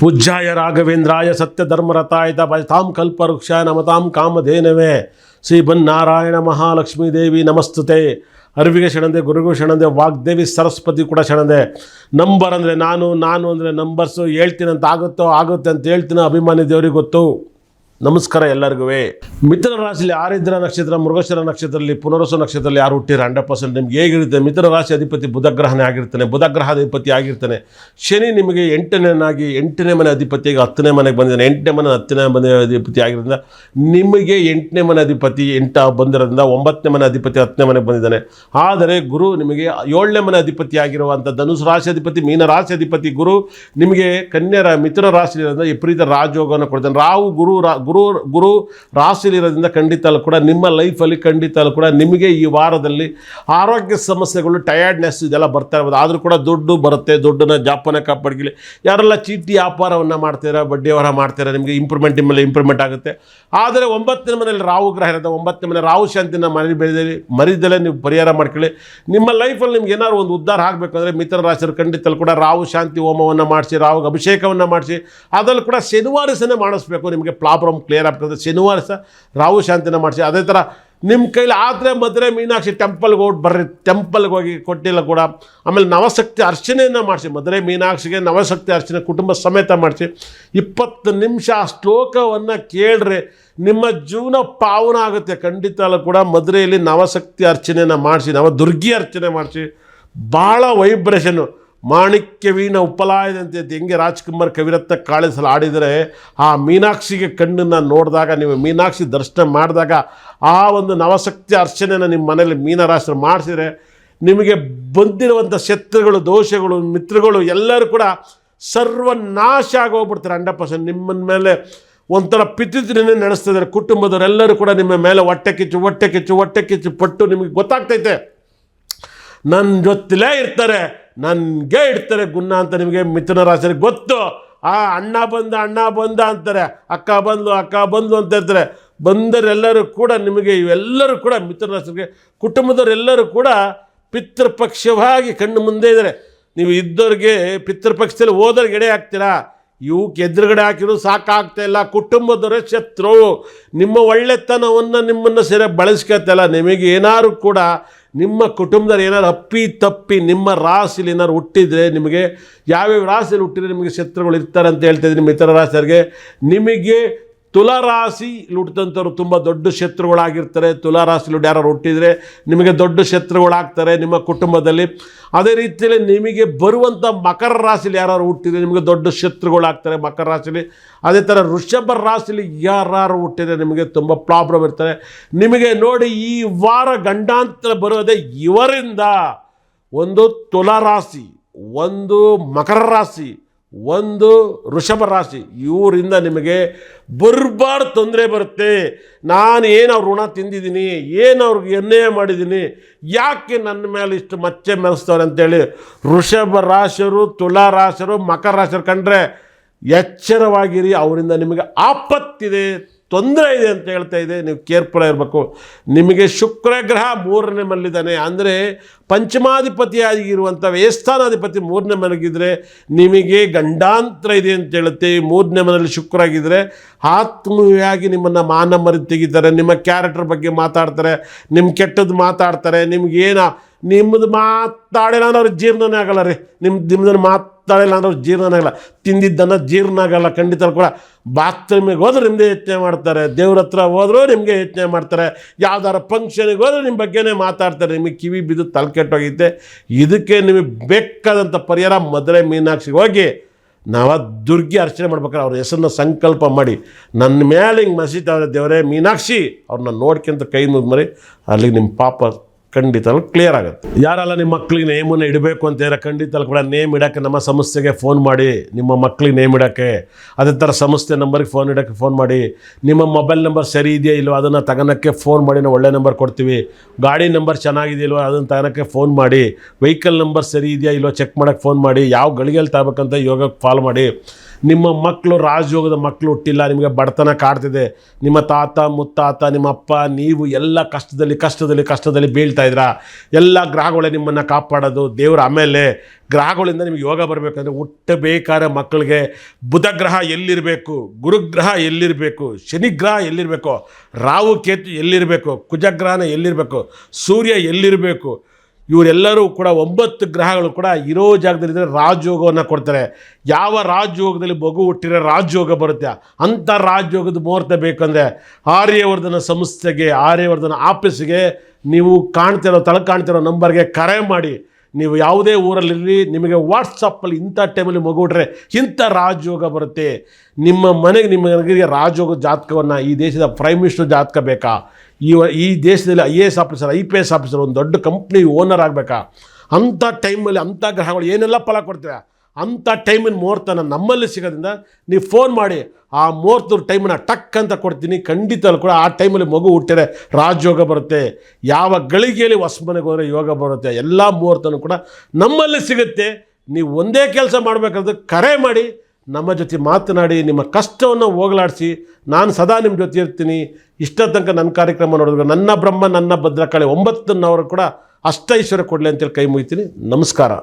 ಪೂಜ್ಯಾಯ ರಾಘವೇಂದ್ರಾಯ ಸತ್ಯಧರ್ಮರತಾಯ ಭಜತಾಂ ಕಲ್ಪವೃಕ್ಷಾಯ ನಮತಾಂ ಕಾಮಧೇನವೇ ಶ್ರೀ ಬನ್ನಾರಾಯಣ ಮಹಾಲಕ್ಷ್ಮೀ ದೇವಿ ನಮಸ್ತುತೆ. ಅರಿವಿಗೆ ಶರಣದೆ, ಗುರುಗೂ ಶರಣದೆ, ವಾಗ್ದೇವಿ ಸರಸ್ವತಿ ಕೂಡ ಶರಣದೆ. ನಂಬರ್ ಅಂದರೆ ನಾನು ಅಂದರೆ ನಂಬರ್ಸು ಹೇಳ್ತೀನಿ ಅಂತ ಆಗುತ್ತೆ ಅಂತ ಹೇಳ್ತೀನಿ. ಅಭಿಮಾನಿ ದೇವರಿಗೆ ಗೊತ್ತು. ನಮಸ್ಕಾರ ಎಲ್ಲರಿಗೂ. ಮಿಥುನ ರಾಶಿಯಲ್ಲಿ ಆರಿದ್ರ ನಕ್ಷತ್ರ, ಮೃಗಶಿರ ನಕ್ಷತ್ರದಲ್ಲಿ, ಪುನರ್ವಸು ನಕ್ಷತ್ರದಲ್ಲಿ ಯಾರು ಹುಟ್ಟಿರ 100% ನಿಮ್ಗೆ ಹೇಗಿರುತ್ತೆ? ಮಿಥುನ ರಾಶಿ ಅಧಿಪತಿ ಬುಧಗ್ರಹನೇ ಆಗಿರ್ತಾನೆ, ಬುಧಗ್ರಹ ಅಧಿಪತಿ ಆಗಿರ್ತಾನೆ. ಶನಿ ನಿಮಗೆ 8ನೇ ಮನೆ ಅಧಿಪತಿಗೆ 10ನೇ ಮನೆಗೆ ಬಂದಿದ್ದಾನೆ. 8ನೇ ಮನೆ 10ನೇ ಮನೆ ಅಧಿಪತಿ ಆಗಿರೋದ್ರಿಂದ ನಿಮಗೆ 8ನೇ ಮನೆ ಅಧಿಪತಿ 8 ಬಂದಿರೋದ್ರಿಂದ 9ನೇ ಮನೆ ಅಧಿಪತಿ 10ನೇ ಮನೆಗೆ ಬಂದಿದ್ದಾನೆ. ಆದರೆ ಗುರು ನಿಮಗೆ 7ನೇ ಮನೆ ಅಧಿಪತಿ ಆಗಿರುವಂಥ ಧನುಸು ರಾಶಿ ಅಧಿಪತಿ, ಮೀನ ರಾಶಿ ಅಧಿಪತಿ ಗುರು ನಿಮಗೆ ಮಿಥುನ ರಾಶಿಯಿಂದ ವಿಪರೀತ ರಾಜಯೋಗವನ್ನು ಕೊಡ್ತಾನೆ. ರಾಹು ಗುರು ರಾಶಿಯಲ್ಲಿರೋದ್ರಿಂದ ಖಂಡಿತ ಕೂಡ ನಿಮ್ಮ ಲೈಫಲ್ಲಿ ಖಂಡಿತ ಕೂಡ ನಿಮಗೆ ಈ ವಾರದಲ್ಲಿ ಆರೋಗ್ಯ ಸಮಸ್ಯೆಗಳು, ಟಯರ್ಡ್ನೆಸ್ ಇದೆಲ್ಲ ಬರ್ತಾ ಇರ್ಬೋದು. ಆದರೂ ಕೂಡ ದುಡ್ಡು ಬರುತ್ತೆ. ದುಡ್ಡನ್ನ ಜಾಪನೆ ಕಾಪಾಡ್ಕೊಳ್ಳಿ. ಯಾರೆಲ್ಲ ಚೀಟಿ ವ್ಯಾಪಾರವನ್ನು ಮಾಡ್ತೀರಾ, ಬಡ್ಡಿ ವ್ಯವಹಾರ ಮಾಡ್ತೀರಾ, ನಿಮಗೆ ಇಂಪ್ರೂವ್ಮೆಂಟ್ ಆಗುತ್ತೆ. ಆದರೆ 9ನೇ ಮನೆಯಲ್ಲಿ ರಾಹು ಗ್ರಹ ಇರುತ್ತೆ. 9ನೇ ಮನೆ ರಾಹು ಶಾಂತಿನ ಮರಿದಲೇ ನೀವು ಪರಿಹಾರ ಮಾಡ್ಕೊಳ್ಳಿ. ನಿಮ್ಮ ಲೈಫಲ್ಲಿ ನಿಮ್ಗೆ ಏನಾದ್ರು ಒಂದು ಉದ್ಧಾರ ಆಗಬೇಕಂದ್ರೆ ಮಿಥುನ ರಾಶಿಯವರು ಖಂಡಿತ ಕೂಡ ರಾಹು ಶಾಂತಿ ಹೋಮವನ್ನು ಮಾಡಿಸಿ, ರಾಹುಗೆ ಅಭಿಷೇಕವನ್ನು ಮಾಡಿಸಿ, ಅದರಲ್ಲಿ ಕೂಡ ಶನಿವಾರ ಸಹ ಮಾಡಿಸ್ಬೇಕು. ನಿಮಗೆ ಪ್ರಾಬ್ಲಮ್ ಕ್ಲಿಯರ್ ಆಗ್ತದೆ. ಶನಿವಾರ ಸಹ ರಾಹು ಶಾಂತಿನ ಮಾಡಿಸಿ. ಅದೇ ಥರ ನಿಮ್ಮ ಕೈಲಿ ಆದರೆ ಮದುವೆ ಮೀನಾಕ್ಷಿ ಟೆಂಪಲ್ಗೆ ಹೋಗಿ ಕೊಟ್ಟಿಲ್ಲ ಕೂಡ. ಆಮೇಲೆ ನವಶಕ್ತಿ ಅರ್ಚನೆಯನ್ನು ಮಾಡಿಸಿ, ಮದುವೆ ಮೀನಾಕ್ಷಿಗೆ ನವಶಕ್ತಿ ಅರ್ಚನೆ ಕುಟುಂಬ ಸಮೇತ ಮಾಡಿಸಿ 20 ನಿಮಿಷ ಆ ಶ್ಲೋಕವನ್ನು ಕೇಳ್ರೆ ನಿಮ್ಮ ಜೀವನ ಪಾವನ ಆಗುತ್ತೆ. ಖಂಡಿತ ಕೂಡ ಮದುವೆಯಲ್ಲಿ ನವಶಕ್ತಿ ಅರ್ಚನೆಯನ್ನು ಮಾಡಿಸಿ, ನವದುರ್ಗಿ ಅರ್ಚನೆ ಮಾಡಿಸಿ, ಭಾಳ ವೈಬ್ರೇಷನ್ನು. ಮಾಣಿಕ್ಯ ವೀಣ ಉಪಲಾಯದಂತೆ ಹೆಂಗೆ ರಾಜ್ಕುಮಾರ್ ಕವಿರತ್ನ ಕಾಳಿಸಲು ಆಡಿದರೆ ಆ ಮೀನಾಕ್ಷಿಗೆ ಕಣ್ಣನ್ನು ನೋಡಿದಾಗ, ನೀವು ಮೀನಾಕ್ಷಿ ದರ್ಶನ ಮಾಡಿದಾಗ ಆ ಒಂದು ನವಶಕ್ತಿ ಅರ್ಚನೆಯನ್ನು ನಿಮ್ಮ ಮನೇಲಿ ಮೀನರಾಶಿ ಮಾಡಿಸಿದರೆ ನಿಮಗೆ ಬಂದಿರುವಂಥ ಶತ್ರುಗಳು, ದೋಷಗಳು, ಮಿತ್ರಗಳು ಎಲ್ಲರೂ ಕೂಡ ಸರ್ವನಾಶ ಆಗೋಗ್ಬಿಡ್ತಾರೆ. 100% ನಿಮ್ಮ ಮೇಲೆ ಒಂಥರ ಪಿತೃನೇ ನಡೆಸ್ತಿದ್ದಾರೆ. ಕುಟುಂಬದವರೆಲ್ಲರೂ ಕೂಡ ನಿಮ್ಮ ಮೇಲೆ ಹೊಟ್ಟೆ ಕಿಚ್ಚು ಪಟ್ಟು ನಿಮಗೆ ಗೊತ್ತಾಗ್ತೈತೆ ನನ್ನ ಜೊತೆಲೇ ಇರ್ತಾರೆ, ನನಗೆ ಇಡ್ತಾರೆ ಗುಣ ಅಂತ ನಿಮಗೆ ಮಿಥುನ ರಾಶಿಯಲ್ಲಿ ಗೊತ್ತು. ಅಣ್ಣ ಬಂದ ಅಂತಾರೆ, ಅಕ್ಕ ಬಂದು ಅಂತ ಇರ್ತಾರೆ. ಬಂದರೆಲ್ಲರೂ ಕೂಡ ನಿಮಗೆ ಇವೆಲ್ಲರೂ ಕೂಡ ಮಿಥುನ ರಾಶಿಗೆ ಕುಟುಂಬದವರೆಲ್ಲರೂ ಕೂಡ ಪಿತೃಪಕ್ಷವಾಗಿ ಕಣ್ಣು ಮುಂದೆ ಇದ್ದಾರೆ. ನೀವು ಇದ್ದವ್ರಿಗೆ ಪಿತೃಪಕ್ಷದಲ್ಲಿ ಹೋದವ್ರಿಗೆ ಎಡೆ ಹಾಕ್ತೀರಾ, ಇವಕ್ಕೆ ಎದುರುಗಡೆ ಹಾಕಿದ್ರು ಸಾಕಾಗ್ತಾಯಿಲ್ಲ. ಕುಟುಂಬದವರೇ ಶತ್ರು. ನಿಮ್ಮ ಒಳ್ಳೆತನವನ್ನು ನಿಮ್ಮನ್ನು ಸರಿಯಾಗಿ ಬಳಸ್ಕೊಳ್ತಾಯಿಲ್ಲ. ನಿಮಗೆ ಏನಾದ್ರು ಕೂಡ ನಿಮ್ಮ ಕುಟುಂಬದಲ್ಲಿ ಏನಾದ್ರು ಅಪ್ಪಿ ನಿಮ್ಮ ರಾಶಿಲಿ ಏನಾದ್ರು ಹುಟ್ಟಿದರೆ, ನಿಮಗೆ ಯಾವ್ಯಾವ ರಾಶಿಯಲ್ಲಿ ಹುಟ್ಟಿದರೆ ನಿಮಗೆ ಶತ್ರುಗಳು ಇರ್ತಾರೆ ಅಂತ ಹೇಳ್ತಾಯಿದ್ದೀನಿ. ಮಿಥುನ ರಾಶಿಯವರಿಗೆ ನಿಮಗೆ ತುಲಾರಾಶಿ ಹುಟ್ಟಿದಂಥವ್ರು ತುಂಬ ದೊಡ್ಡ ಶತ್ರುಗಳಾಗಿರ್ತಾರೆ. ತುಲಾರಾಶಿಲಿ ಯಾರು ಹುಟ್ಟಿದರೆ ನಿಮಗೆ ದೊಡ್ಡ ಶತ್ರುಗಳಾಗ್ತಾರೆ ನಿಮ್ಮ ಕುಟುಂಬದಲ್ಲಿ. ಅದೇ ರೀತಿಯಲ್ಲಿ ನಿಮಗೆ ಬರುವಂಥ ಮಕರ ರಾಶಿಲಿ ಯಾರು ಹುಟ್ಟಿದರೆ ನಿಮಗೆ ದೊಡ್ಡ ಶತ್ರುಗಳಾಗ್ತಾರೆ ಮಕರ ರಾಶಿಲಿ. ಅದೇ ಥರ ವೃಷಭ ರಾಶಿಲಿ ಯಾರು ಹುಟ್ಟಿದರೆ ನಿಮಗೆ ತುಂಬ ಪ್ರಾಬ್ಲಮ್ ಇರ್ತಾರೆ. ನಿಮಗೆ ನೋಡಿ ಈ ವಾರ ಗಂಡಾಂತರ ಬರೋದೇ ಇವರಿಂದ. ಒಂದು ತುಲಾರಾಶಿ, ಒಂದು ಮಕರ ರಾಶಿ, ಒಂದು ವೃಷಭ ರಾಶಿ. ಇವರಿಂದ ನಿಮಗೆ ಬರಬಾರ್ದು ತೊಂದರೆ ಬರುತ್ತೆ. ನಾನು ಏನು ಅವ್ರ ಋಣ ತಿಂದಿದ್ದೀನಿ, ಏನು ಅವ್ರಿಗೆ ಅನ್ಯಾಯ ಮಾಡಿದ್ದೀನಿ, ಯಾಕೆ ನನ್ನ ಮೇಲೆ ಇಷ್ಟು ಮಚ್ಚೆ ಮೆರೆಸ್ತವ್ರೆ ಅಂತೇಳಿ ವೃಷಭ ರಾಶಿಯವರು, ತುಲಾ ರಾಶಿಯವರು, ಮಕರ ರಾಶಿಯವರು ಕಂಡ್ರೆ ಎಚ್ಚರವಾಗಿರಿ. ಅವರಿಂದ ನಿಮಗೆ ಆಪತ್ತಿದೆ, ತೊಂದರೆ ಇದೆ ಅಂತ ಹೇಳ್ತಾ ಇದೆ. ನೀವು ಕೇರ್ಫುಲ್ ಆಗಿರಬೇಕು. ನಿಮಗೆ ಶುಕ್ರ ಗ್ರಹ 3ನೇ ಮನೆಯಲ್ಲಿದ್ದಾನೆ. ಅಂದರೆ ಪಂಚಮಾಧಿಪತಿಯಾಗಿರುವಂಥ ವ್ಯಯಸ್ಥಾನಾಧಿಪತಿ 3ನೇ ಮನೆಗಿದ್ರೆ ನಿಮಗೆ ಗಂಡಾಂತರ ಇದೆ ಅಂತ ಹೇಳುತ್ತೆ. 3ನೇ ಮನೆಯಲ್ಲಿ ಶುಕ್ರ ಆಗಿದ್ದರೆ ಆತ್ಮೀಯವಾಗಿ ನಿಮ್ಮನ್ನು ಮಾನ ಮರಿ ತೆಗಿತಾರೆ. ನಿಮ್ಮ ಕ್ಯಾರೆಕ್ಟರ್ ಬಗ್ಗೆ ಮಾತಾಡ್ತಾರೆ, ನಿಮ್ಮ ಕೆಟ್ಟದ್ದು ಮಾತಾಡ್ತಾರೆ. ನಿಮ್ಮದು ಮಾತಾಡಿಲ್ಲ ಅಂದ್ರೆ ಅವ್ರಿಗೆ ಜೀರ್ಣನೇ ಆಗಲ್ಲ ರೀ. ನಿಮ್ಮದನ್ನು ಮಾತಾಡಿಲ್ಲ ಅಂದ್ರೆ ಅವ್ರಿಗೆ ಜೀರ್ಣನೇ ಆಗಲ್ಲ. ತಿಂದಿದ್ದನ್ನು ಜೀರ್ಣ ಆಗಲ್ಲ. ಖಂಡಿತ ಕೂಡ ಬಾತ್ರೂಮಿಗೆ ಹೋದ್ರೆ ನಿಮ್ಮದೇ ಯೋಚನೆ ಮಾಡ್ತಾರೆ, ದೇವ್ರ ಹತ್ರ ಹೋದರೂ ನಿಮಗೆ ಯೋಚನೆ ಮಾಡ್ತಾರೆ, ಯಾವ್ದಾರ ಫಂಕ್ಷನಿಗೆ ಹೋದ್ರೆ ನಿಮ್ಮ ಬಗ್ಗೆನೇ ಮಾತಾಡ್ತಾರೆ. ನಿಮಗೆ ಕಿವಿ ಬಿದ್ದು ತಲೆ ಕೆಟ್ಟೋಗೈತೆ. ಇದಕ್ಕೆ ನಿಮಗೆ ಬೇಕಾದಂಥ ಪರಿಹಾರ ಮದುವೆ ಮೀನಾಕ್ಷಿಗೆ ಹೋಗಿ ನವದುರ್ಗಿ ಅರ್ಚನೆ ಮಾಡ್ಬೇಕಾದ್ರೆ ಅವ್ರ ಹೆಸರನ್ನ ಸಂಕಲ್ಪ ಮಾಡಿ, ನನ್ನ ಮೇಲೆ ಹಿಂಗೆ ಮಸೀತಾವ್ರೆ ದೇವರೇ ಮೀನಾಕ್ಷಿ, ಅವ್ರನ್ನ ನೋಡ್ಕೊಂತ ಕೈ ಮುಗ್ಮರಿ, ಅಲ್ಲಿಗೆ ನಿಮ್ಮ ಪಾಪ ಖಂಡಿತ ಕ್ಲಿಯರ್ ಆಗುತ್ತೆ. ಯಾರೆಲ್ಲ ನಿಮ್ಮ ಮಕ್ಕಳಿಗೆ ನೇಮನ್ನು ಇಡಬೇಕು ಅಂತ ಹೇಳಿದ್ರೆ ಖಂಡಿತ ಕೂಡ ನೇಮ್ ಇಡೋಕ್ಕೆ ನಮ್ಮ ಸಂಸ್ಥೆಗೆ ಫೋನ್ ಮಾಡಿ. ನಿಮ್ಮ ಮಕ್ಕಳಿಗೆ ನೇಮ್ ಇಡೋಕ್ಕೆ ಅದೇ ಥರ ಸಂಸ್ಥೆ ನಂಬರ್ಗೆ ಫೋನ್ ಮಾಡಿ. ನಿಮ್ಮ ಮೊಬೈಲ್ ನಂಬರ್ ಸರಿ ಇದೆಯಾ ಇಲ್ವೋ ಅದನ್ನು ತಗೊಳಕ್ಕೆ ಫೋನ್ ಮಾಡಿ. ನಾವು ಒಳ್ಳೆ ನಂಬರ್ ಕೊಡ್ತೀವಿ. ಗಾಡಿ ನಂಬರ್ ಚೆನ್ನಾಗಿದೆಯಲ್ವ ಅದನ್ನು ತಗೊಳಕ್ಕೆ ಫೋನ್ ಮಾಡಿ. ವೆಹಿಕಲ್ ನಂಬರ್ ಸರಿ ಇದೆಯಾ ಇಲ್ವೋ ಚೆಕ್ ಮಾಡೋಕ್ಕೆ ಫೋನ್ ಮಾಡಿ. ಯಾವ ಗಳಿಗೆಯಲ್ಲಿ ತಗೋಬೇಕಂತ ಯೋಗಕ್ಕೆ ಫಾಲೋ ಮಾಡಿ. ನಿಮ್ಮ ಮಕ್ಕಳು ರಾಜಯೋಗದ ಮಕ್ಕಳು ಹುಟ್ಟಿಲ್ಲ, ನಿಮಗೆ ಬಡತನ ಕಾಡ್ತಿದೆ, ನಿಮ್ಮ ತಾತ ಮುತ್ತಾತ ನಿಮ್ಮ ಅಪ್ಪ ನೀವು ಎಲ್ಲ ಕಷ್ಟದಲ್ಲಿ ಬೀಳ್ತಾ ಇದ್ದೀರಾ. ಎಲ್ಲ ಗ್ರಹಗಳೇ ನಿಮ್ಮನ್ನು ಕಾಪಾಡೋದು ದೇವರು. ಆಮೇಲೆ ಗ್ರಹಗಳಿಂದ ನಿಮಗೆ ಯೋಗ ಬರಬೇಕಂದ್ರೆ ಹುಟ್ಟಬೇಕಾದ್ರೆ ಮಕ್ಕಳಿಗೆ ಬುಧ ಗ್ರಹ ಎಲ್ಲಿರಬೇಕು, ಗುರುಗ್ರಹ ಎಲ್ಲಿರಬೇಕು, ಶನಿಗ್ರಹ ಎಲ್ಲಿರಬೇಕು, ರಾಹು ಕೇತು ಎಲ್ಲಿರಬೇಕು, ಕುಜಗ್ರಹನ ಎಲ್ಲಿರಬೇಕು, ಸೂರ್ಯ ಎಲ್ಲಿರಬೇಕು, ಇವರೆಲ್ಲರೂ ಕೂಡ 9 ಗ್ರಹಗಳು ಕೂಡ ಇರೋ ಜಾಗದಲ್ಲಿದ್ದರೆ ರಾಜಯೋಗವನ್ನು ಕೊಡ್ತಾರೆ. ಯಾವ ರಾಜಯೋಗದಲ್ಲಿ ಮಗು ಹುಟ್ಟಿರೋ ರಾಜಯೋಗ ಬರುತ್ತೆ, ಅಂಥ ರಾಜಯೋಗದ ಮುಹೂರ್ತ ಬೇಕಂದರೆ ಆರ್ಯವರ್ಧನ ಸಂಸ್ಥೆಗೆ, ಆರ್ಯವರ್ಧನ ಆಫೀಸಿಗೆ ನೀವು ಕಾಣ್ತಿರೋ ನಂಬರ್ಗೆ ಕರೆ ಮಾಡಿ. ನೀವು ಯಾವುದೇ ಊರಲ್ಲಿರಲಿ, ನಿಮಗೆ ವಾಟ್ಸಪ್ಪಲ್ಲಿ ಇಂಥ ಟೈಮಲ್ಲಿ ಮಗು ಹುಟ್ರೆ ಇಂಥ ರಾಜಯೋಗ ಬರುತ್ತೆ. ನಿಮ್ಮ ಮನೆಗೆ ರಾಜಯೋಗ ಜಾತಕವನ್ನು, ಈ ದೇಶದ ಪ್ರೈಮ್ ಮಿನಿಸ್ಟರ್ ಜಾತಕ ಬೇಕಾ, ಈ ದೇಶದಲ್ಲಿ IAS ಆಫೀಸರ್ IPS ಆಫೀಸರ್ ಒಂದು ದೊಡ್ಡ ಕಂಪ್ನಿ ಓನರ್ ಆಗಬೇಕಾ, ಅಂಥ ಟೈಮಲ್ಲಿ ಅಂಥ ಗ್ರಹಗಳು ಏನೆಲ್ಲ ಫಲ ಕೊಡ್ತೀರಾ ಅಂಥ ಟೈಮಿನ ಮುಹೂರ್ತನ ನಮ್ಮಲ್ಲಿ ಸಿಗೋದ್ರಿಂದ ನೀವು ಫೋನ್ ಮಾಡಿ ಆ ಮುಹೂರ್ತದ ಟೈಮನ್ನು ಟಕ್ ಅಂತ ಕೊಡ್ತೀನಿ. ಖಂಡಿತ ಕೂಡ ಆ ಟೈಮಲ್ಲಿ ಮಗು ಹುಟ್ಟಿದ್ರೆ ರಾಜಯೋಗ ಬರುತ್ತೆ. ಯಾವ ಗಳಿಗೆಯಲ್ಲಿ ಹೊಸ ಮನೆಗೆ ಹೋದರೆ ಯೋಗ ಬರುತ್ತೆ. ಎಲ್ಲ ಮುಹೂರ್ತನೂ ಕೂಡ ನಮ್ಮಲ್ಲಿ ಸಿಗುತ್ತೆ. ನೀವು ಒಂದೇ ಕೆಲಸ ಮಾಡಬೇಕಾದ್ರೆ ಕರೆ ಮಾಡಿ, ನಮ್ಮ ಜೊತೆ ಮಾತನಾಡಿ, ನಿಮ್ಮ ಕಷ್ಟವನ್ನು ಹೋಗಲಾಡಿಸಿ. ನಾನು ಸದಾ ನಿಮ್ಮ ಜೊತೆ ಇರ್ತೀನಿ. ಇಷ್ಟ ತನಕ ನನ್ನ ಕಾರ್ಯಕ್ರಮ ನೋಡಿದ್ರೆ ನನ್ನ ಬ್ರಹ್ಮ ನನ್ನ ಭದ್ರಕಾಳಿ 9 ಕೂಡ ಅಷ್ಟೈಶ್ವರ್ಯ ಕೊಡಲಿ ಅಂತೇಳಿ ಕೈ ಮುಗಿತೀನಿ. ನಮಸ್ಕಾರ.